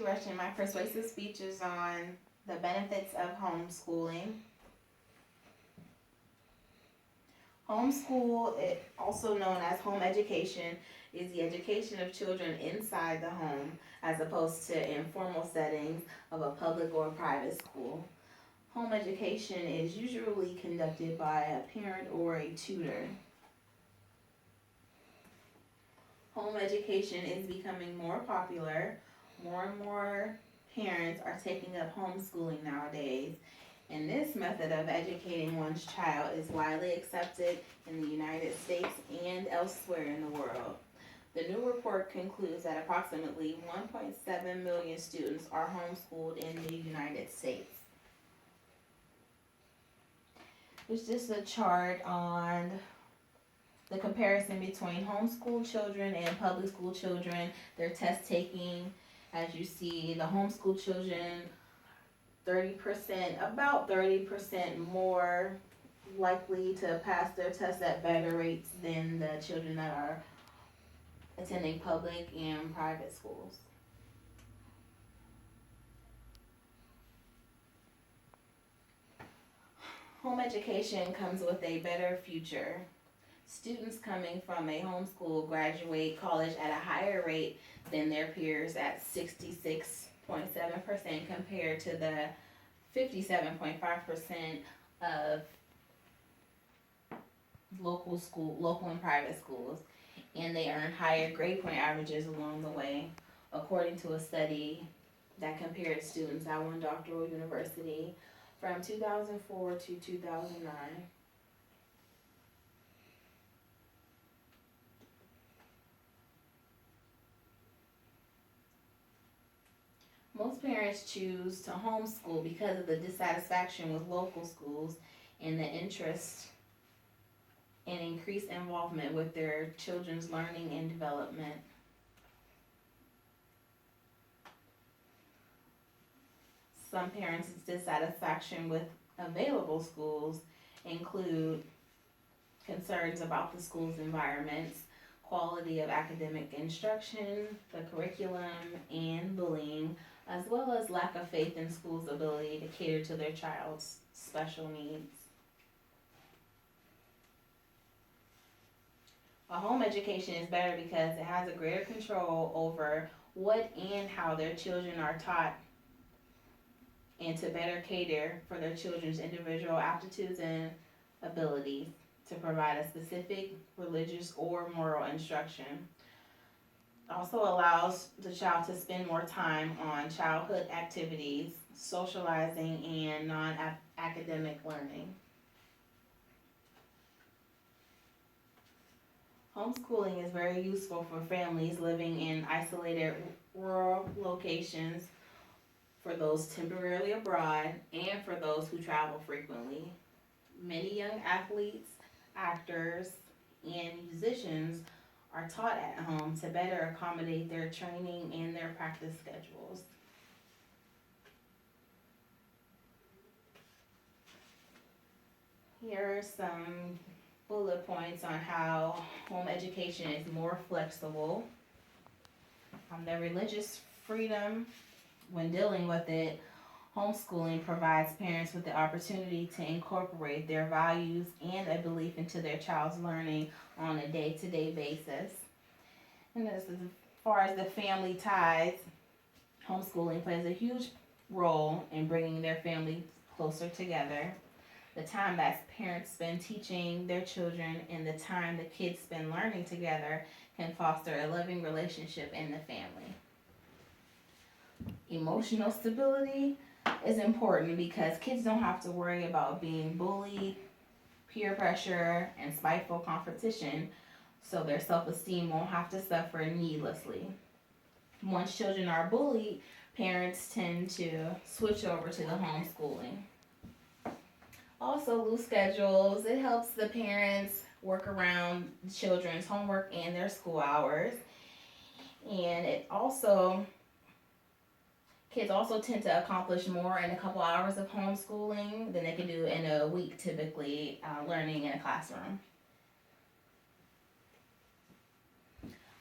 interesting. My persuasive speech is on the benefits of homeschooling. Homeschool, also known as home education, is the education of children inside the home as opposed to informal settings of a public or private school. Home education is usually conducted by a parent or a tutor. Home education is becoming more popular. More and more parents are taking up homeschooling nowadays, and this method of educating one's child is widely accepted in the United States and elsewhere in the world. The new report concludes that approximately 1.7 million students are homeschooled in the United States. It's just a chart on the comparison between homeschool children and public school children, their test taking. As you see, the homeschool children, 30% more likely to pass their tests at better rates than the children that are attending public and private schools. Home education comes with a better future. Students coming from a homeschool graduate college at a higher rate than their peers at 66.7% compared to the 57.5% of local and private schools, and they earn higher grade point averages along the way, according to a study that compared students at one doctoral university from 2004 to 2009. Most parents choose to homeschool because of the dissatisfaction with local schools and the interest and increased involvement with their children's learning and development. Some parents' dissatisfaction with available schools include concerns about the school's environments, quality of academic instruction, the curriculum, and bullying, as well as lack of faith in schools' ability to cater to their child's special needs. A home education is better because it has a greater control over what and how their children are taught, and to better cater for their children's individual aptitudes and abilities to provide a specific religious or moral instruction. Also allows the child to spend more time on childhood activities, socializing, and non-academic learning. Homeschooling is very useful for families living in isolated rural locations, for those temporarily abroad, and for those who travel frequently. Many young athletes, actors, and musicians are taught at home to better accommodate their training and their practice schedules. Here are some bullet points on how home education is more flexible. The religious freedom, when dealing with it, homeschooling provides parents with the opportunity to incorporate their values and a belief into their child's learning on a day-to-day basis. And as far as the family ties, homeschooling plays a huge role in bringing their family closer together. The time that parents spend teaching their children and the time the kids spend learning together can foster a loving relationship in the family. Emotional stability is important because kids don't have to worry about being bullied, peer pressure, and spiteful competition, so their self-esteem won't have to suffer needlessly. Once children are bullied, parents tend to switch over to the homeschooling. Also, loose schedules, it helps the parents work around children's homework and their school hours. And kids also tend to accomplish more in a couple hours of homeschooling than they can do in a week, typically learning in a classroom.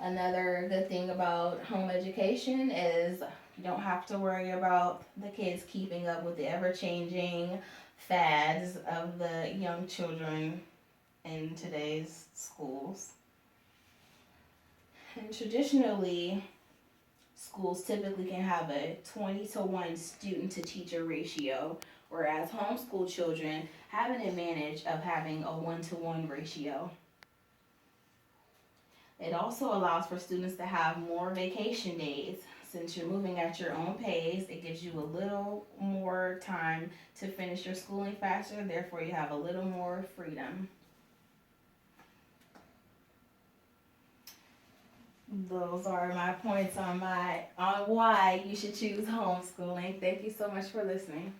Another good thing about home education is You don't have to worry about the kids keeping up with the ever-changing fads of the young children in today's schools. And traditionally, schools typically can have a 20-to-1 student to teacher ratio, whereas homeschool children have an advantage of having a 1-to-1 ratio. It also allows for students to have more vacation days. Since you're moving at your own pace, it gives you a little more time to finish your schooling faster, therefore you have a little more freedom. Those are my points on why you should choose homeschooling. Thank you so much for listening.